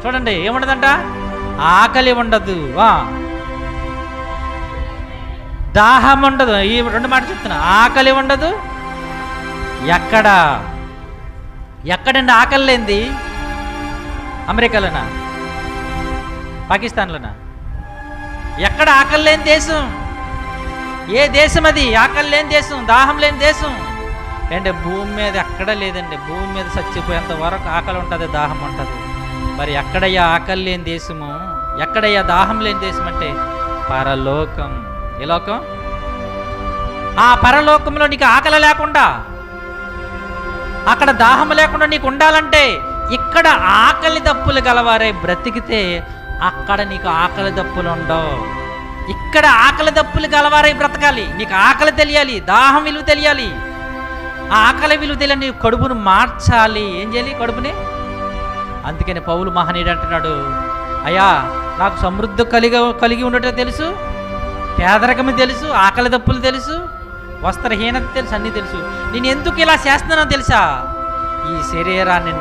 చూడండి, ఏముండదంట? ఆకలి ఉండదు, దాహం ఉండదు. ఈ రెండు మాటలు చెప్తున్నా. ఆకలి ఉండదు. ఎక్కడండి ఆకలి లేనిది? అమెరికాలోనా, పాకిస్తాన్లోనా? ఎక్కడ ఆకలి లేని దేశం? ఏ దేశం అది? ఆకలి లేని దేశం, దాహం లేని దేశం అంటే భూమి మీద ఎక్కడ లేదండి. భూమి మీద చచ్చిపోయేంత వరకు ఆకలి ఉంటుంది, దాహం ఉంటుంది. మరి ఎక్కడయ్యా ఆకలి లేని దేశము, ఎక్కడయ్యా దాహం లేని దేశం అంటే పరలోకం. ఏ లోకం? ఆ పరలోకంలో నీకు ఆకలి లేకుండా, అక్కడ దాహం లేకుండా నీకు ఉండాలంటే ఇక్కడ ఆకలి దప్పులు గలవారే బ్రతికితే అక్కడ నీకు ఆకలి దప్పులు ఉండవు. ఇక్కడ ఆకలి దప్పులు గలవారై బ్రతకాలి. నీకు ఆకలి తెలియాలి, దాహం విలువ తెలియాలి. ఆ ఆకలి విలువ తెలియాలి, నీ కడుపును మార్చాలి. ఏం చేయాలి? కడుపుని. అందుకని పౌలు మహనీయుడు అంటున్నాడు, అయ్యా నాకు సమృద్ధి కలిగి ఉండటం తెలుసు, పేదరికము తెలుసు, ఆకలి దప్పులు తెలుసు, వస్త్రహీనత తెలుసు, అన్నీ తెలుసు. నేను ఎందుకు ఇలా చేస్తున్నానో తెలుసా? ఈ శరీరాన్ని